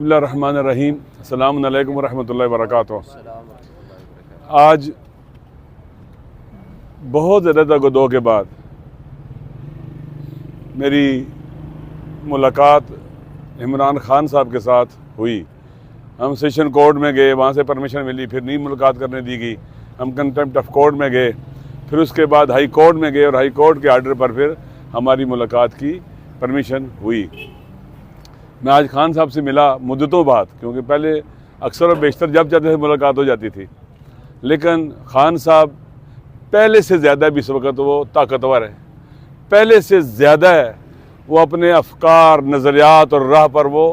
बिस्मिल्लाहिर्रहमानिर्रहीम। अस्सलामु अलैकुम वरहमतुल्लाहि वबरकातुहू। आज बहुत ज़्यादा गदों के बाद मेरी मुलाकात इमरान खान साहब के साथ हुई। हम सेशन कोर्ट में गए, वहाँ से परमिशन मिली, फिर नहीं मुलाकात करने दी गई। हम कंटेम्प्ट ऑफ कोर्ट में गए, फिर उसके बाद हाई कोर्ट में गए और हाई कोर्ट के आर्डर पर फिर हमारी मुलाकात की परमिशन हुई। मैं आज खान साहब से मिला मुद्दतों बाद, क्योंकि पहले अक्सर और बेशतर जब जाते थे मुलाकात हो जाती थी, लेकिन खान साहब पहले से ज़्यादा भी इस वक्त वो ताकतवर है, पहले से ज़्यादा है। वो अपने अफकार, नज़रियात और राह पर वो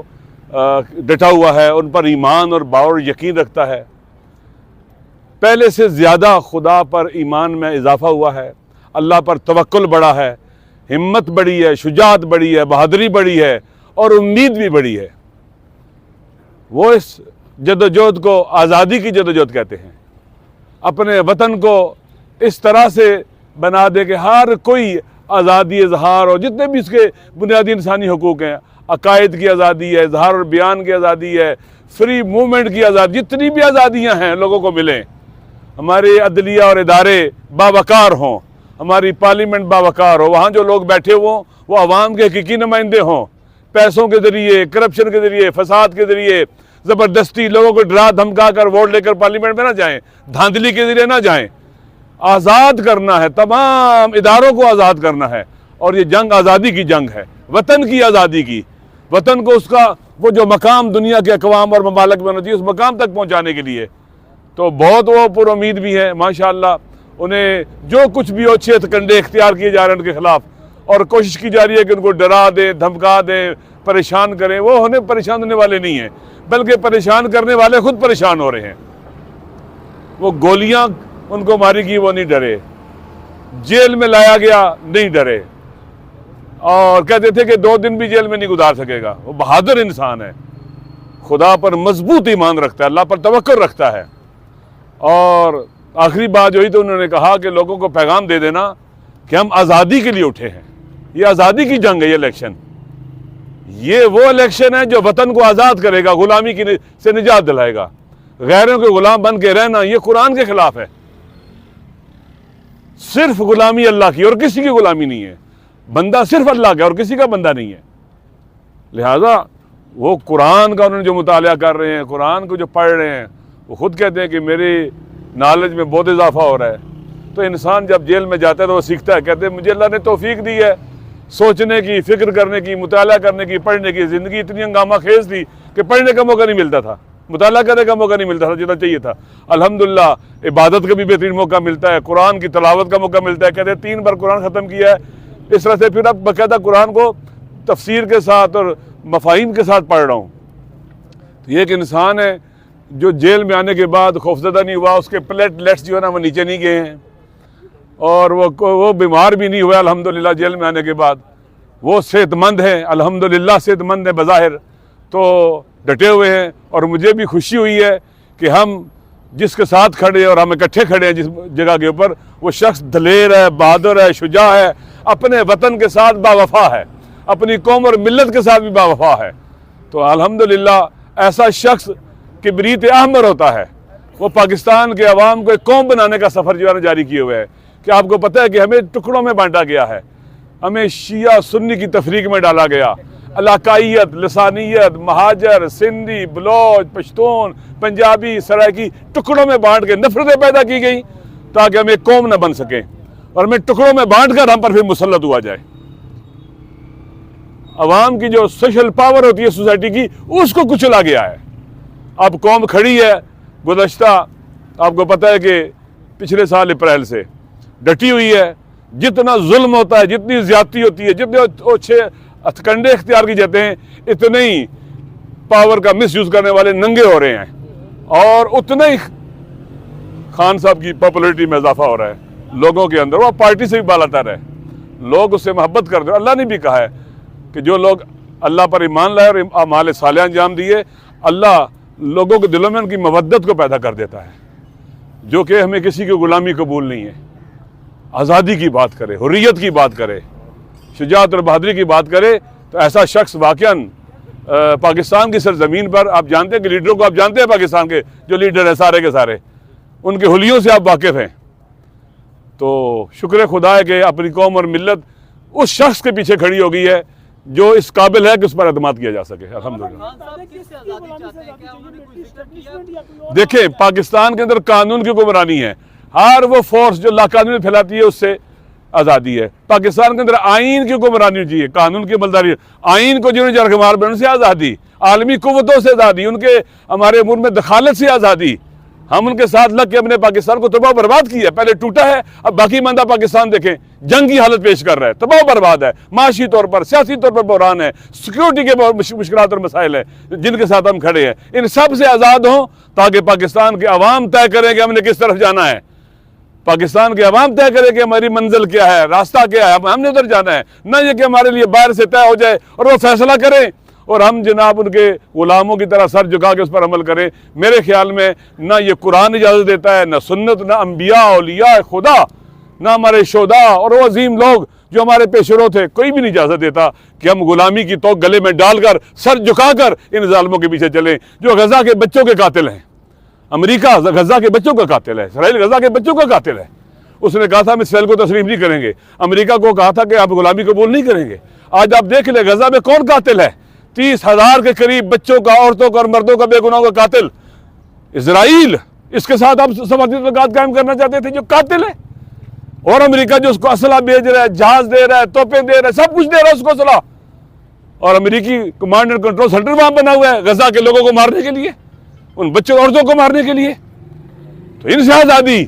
डटा हुआ है, उन पर ईमान और बावर यकीन रखता है। पहले से ज़्यादा खुदा पर ईमान में इजाफ़ा हुआ है, अल्लाह पर तवक्कुल बढ़ा है, हिम्मत बढ़ी है, शुजाअत बढ़ी है, बहादुरी बढ़ी है और उम्मीद भी बढ़ी है। वो इस जदोजहद को आज़ादी की जदोजहद कहते हैं। अपने वतन को इस तरह से बना दे कि हर कोई आज़ादी इजहार और जितने भी इसके बुनियादी इंसानी हकूक़ हैं, अकायद की आज़ादी है, इजहार और बयान की आज़ादी है, फ्री मूवमेंट की आज़ादी, जितनी भी आज़ादियाँ हैं लोगों को मिलें। हमारे अदलिया और इदारे बावकार हों, हमारी पार्लियामेंट बावकार हो, वहाँ जो लोग बैठे हों वो अवाम के हकीकी नुमाइंदे हों। पैसों के ज़रिए, करप्शन के ज़रिए, फसाद के ज़रिए, ज़बरदस्ती लोगों को डरा धमका कर वोट लेकर पार्लियामेंट में ना जाएं, धांधली के ज़रिए ना जाएं। आज़ाद करना है, तमाम इदारों को आज़ाद करना है। और ये जंग आज़ादी की जंग है, वतन की आज़ादी की। वतन को उसका वो जो मकाम दुनिया के अक़वाम और ममालिक में होना चाहिए, उस मकाम तक पहुँचाने के लिए तो बहुत वो पुरुमीद भी है माशाअल्लाह। उन्हें जो कुछ भी अच्छे हथकंडे इख्तियार किए जा रहे हैं उनके खिलाफ, और कोशिश की जा रही है कि उनको डरा दें, धमका दें, परेशान करें। वो उन्हें परेशान होने वाले नहीं हैं, बल्कि परेशान करने वाले खुद परेशान हो रहे हैं। वो गोलियां उनको मारी गई, वो नहीं डरे। जेल में लाया गया, नहीं डरे, और कहते थे कि 2 दिन भी जेल में नहीं गुजार सकेगा। वो बहादुर इंसान है, खुदा पर मजबूत ईमान रखता है, अल्लाह पर तवक्कुल रखता है। और आखिरी बात जो हुई तो उन्होंने कहा कि लोगों को पैगाम दे देना कि हम आज़ादी के लिए उठे हैं। ये आज़ादी की जंग है, ये इलेक्शन, ये वो इलेक्शन है जो वतन को आज़ाद करेगा, गुलामी की से निजात दिलाएगा। गैरों के गुलाम बन के रहना ये कुरान के खिलाफ है। सिर्फ गुलामी अल्लाह की और किसी की गुलामी नहीं है। बंदा सिर्फ अल्लाह का और किसी का बंदा नहीं है। लिहाजा वो कुरान का उन्होंने जो मुतालिया कर रहे हैं, कुरान को जो पढ़ रहे हैं, वो खुद कहते हैं कि मेरी नॉलेज में बहुत इजाफा हो रहा है। तो इंसान जब जेल में जाता है तो वो सीखता है। कहते हैं मुझे अल्लाह ने तौफीक दी है सोचने की, फिक्र करने की, मुताला करने की, पढ़ने की। ज़िंदगी इतनी हंगामा खेज थी कि पढ़ने का मौका नहीं मिलता था, मुताला करने का मौका नहीं मिलता था जितना चाहिए था। अल्हम्दुलिल्लाह इबादत का भी बेहतरीन मौका मिलता है, कुरान की तलावत का मौका मिलता है। कहते हैं 3 बार कुरान ख़त्म किया है। इस तरह से फिर अब बाकायदा कुरान को तफसीर के साथ और मफाहिम के साथ पढ़ रहा हूँ। तो ये एक इंसान है जो जेल में आने के बाद खौफजदा नहीं हुआ, उसके प्लेटलेट्स जो है ना वो नीचे नहीं गए हैं, और वो बीमार भी नहीं हुआ अल्हम्दुलिल्लाह। जेल में आने के बाद वो सेहतमंद है, अल्हम्दुलिल्लाह सेहतमंद है बज़ाहिर, तो डटे हुए हैं। और मुझे भी खुशी हुई है कि हम जिसके साथ खड़े और हम इकट्ठे खड़े हैं जिस जगह के ऊपर, वो शख्स दलेर है, बहादुर है, शुजा है, अपने वतन के साथ बावफा है, अपनी कौम और मिल्लत के साथ भी बावफा है। तो अल्हम्दुलिल्लाह ऐसा शख्स किबरीत अहमर होता है। वो पाकिस्तान के अवाम को एक कौम बनाने का सफ़र जो है जारी किए हुए है। कि आपको पता है कि हमें टुकड़ों में बांटा गया है, हमें शिया सुन्नी की तफरीक में डाला गया, इलाकाइयत, लसानियत, महाजर, सिंधी, बलोच, पश्तून, पंजाबी, सराइकी टुकड़ों में बांट के नफरतें पैदा की गई ताकि हम एक कौम न बन सकें, और हमें टुकड़ों में बांट कर हम पर फिर मुसल्लत हुआ जाए। अवाम की जो सोशल पावर होती है सोसाइटी की, उसको कुचला गया है। अब कौम खड़ी है, गुज़श्ता आपको पता है कि पिछले साल अप्रैल से डटी हुई है। जितना जुल्म होता है, जितनी ज्यादती होती है, जितने अच्छे हथकंडे इख्तियार किए जाते हैं, इतने ही पावर का मिस यूज़ करने वाले नंगे हो रहे हैं, और उतना ही खान साहब की पॉपुलरिटी में इजाफा हो रहा है लोगों के अंदर। वो पार्टी से भी बालातर है, लोग उससे मोहब्बत करते हैं। अल्लाह ने भी कहा है कि जो लोग अल्लाह पर ईमान लाए और अमाल साले अंजाम दिए, अल्लाह लोगों के दिलों में उनकी मवद्दत को पैदा कर देता है, जो कि हमें किसी की गुलामी कबूल नहीं है। आज़ादी की बात करे, हुर्रियत की बात करे, शुजाअत और बहादुरी की बात करे, तो ऐसा शख्स वाकईन पाकिस्तान की सरजमीन पर आप जानते हैं कि लीडरों को आप जानते हैं, पाकिस्तान के जो लीडर हैं सारे के सारे, उनके हुलियों से आप वाकिफ़ हैं। तो शुक्र खुदा है कि अपनी कौम और मिल्लत उस शख्स के पीछे खड़ी हो गई है जो इस काबिल है कि उस पर एतमाद किया जा सके। अल्हम्दुलिल्लाह। देखें, पाकिस्तान के अंदर कानून की हुक्मरानी है। हर वो फोर्स जो लाकानूनी फैलाती है उससे आज़ादी है। पाकिस्तान के अंदर आइन की हुक्मरानी चाहिए, कानून की अमलदारी। आइन को जिन्होंने जरगमार बनने से आज़ादी, आलमी कुव्वतों से आज़ादी, उनके हमारे अमूर में दखालत से आज़ादी। हम उनके साथ लग के अपने पाकिस्तान को तबाह बर्बाद किया। पहले टूटा है, अब बाकी मंदा पाकिस्तान देखें जंग की हालत पेश कर रहा है, तबाह बर्बाद है, माशी तौर पर, सियासी तौर पर बहरान है, सिक्योरिटी के बहुत मुश्किलात और मसाइल हैं जिनके साथ हम खड़े हैं। इन सब से आज़ाद हों ताकि पाकिस्तान के अवाम तय करें कि हमने किस तरफ जाना है। पाकिस्तान के अवाम तय करे कि हमारी मंजिल क्या है, रास्ता क्या है, हमने उधर जाना है। न ये कि हमारे लिए बाहर से तय हो जाए और वो फैसला करें और हम जनाब उनके गुलामों की तरह सर झुका के उस पर अमल करें। मेरे ख्याल में ना ये कुरान इजाज़त देता है, ना सुन्नत, ना अम्बिया औलिया खुदा, ना हमारे शोदा और वो अजीम लोग जो हमारे पेशरो थे, कोई भी नहीं इजाज़त देता कि हम गुलामी की तोक गले में डालकर सर झुकाकर इन जालिमों के पीछे चलें जो गजा के बच्चों के कातिल हैं। अमेरिका गजा के बच्चों का कातिल है, इसराइल गजा के बच्चों का कातिल है। उसने कहा था हम इसराइल को तस्लीम नहीं करेंगे। अमेरिका को कहा था कि आप गुलामी कबूल नहीं करेंगे। आज आप देख ले गजा में कौन कातिल है? 30,000 के करीब बच्चों का, औरतों का और मर्दों का, बेगुनाहों का कातिल इसराइल। इसके साथ आप सफारती तल्लुकात कायम करना चाहते थे जो कातिल है। और अमेरिका जो उसको असला भेज रहा है, जहाज दे रहा है, तोपें दे रहा है, सब कुछ दे रहा है उसको असला। और अमेरिकी कमांड एंड कंट्रोल सेंटर वहां बना हुआ है गजा के लोगों को मारने के लिए, उन बच्चों औरतों को मारने के लिए। तो इनसे आजादी,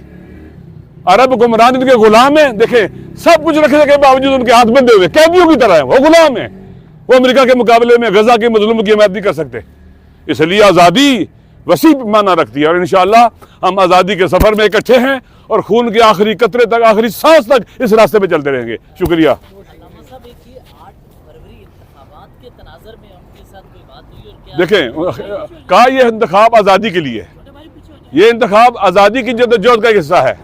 अरब हुक्मरान इनके गुलाम है। देखें, सब कुछ रखने के बावजूद उनके हाथ बंधे हुए कैदियों की तरह है, वो गुलाम है। वो अमेरिका के मुकाबले में गजा के मजलूम की हिमायत नहीं कर सकते। इसलिए आज़ादी वसी माना रखती है और इंशाअल्लाह हम आज़ादी के सफ़र में इकट्ठे हैं और खून के आखिरी कतरे तक, आखिरी सांस तक इस रास्ते पे चलते रहेंगे। शुक्रिया। देखें, कहा यह इंतखाब आज़ादी के लिए, ये इंतखाब आज़ादी की जद्दोजहद का हिस्सा है।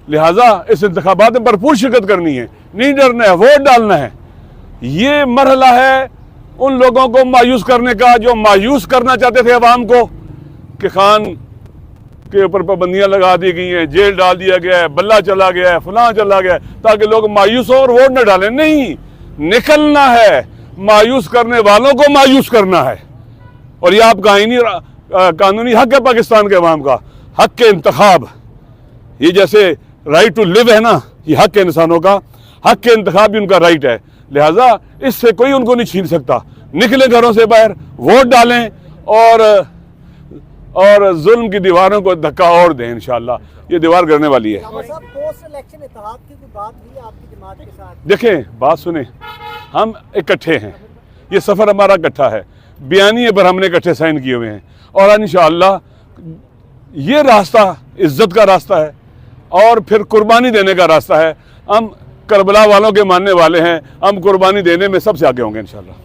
लिहाजा इस इंतखाबात में भरपूर शिरकत करनी है, नहीं डरना है, वोट डालना है। ये मरहला है उन लोगों को मायूस करने का जो मायूस करना चाहते थे अवाम को कि खान के ऊपर पाबंदियां लगा दी गई हैं, जेल डाल दिया गया है, बल्ला चला गया है, फलां चला गया है, ताकि लोग मायूस हो और वोट न डालें। नहीं, निकलना है, मायूस करने वालों को मायूस करना है। और ये आपका कानूनी हक है पाकिस्तान के अवाम का, हक के इंतखाब। ये जैसे राइट टू लिव है ना, ये हक है इंसानों का, हक के इंतखाब भी उनका राइट है। लिहाजा इससे कोई उनको नहीं छीन सकता। निकले घरों से बाहर, वोट डालें और जुल्म की दीवारों को धक्का और दें। इंशाअल्लाह ये दीवार गिरने वाली है। देखें, बात सुने, हम इकट्ठे हैं, ये सफ़र हमारा इकट्ठा है, बयानिए पर हमने इकट्ठे साइन किए हुए हैं और इंशाअल्लाह ये रास्ता इज्जत का रास्ता है और फिर कुर्बानी देने का रास्ता है। हम करबला वालों के मानने वाले हैं, हम कुर्बानी देने में सबसे आगे होंगे इंशाअल्लाह।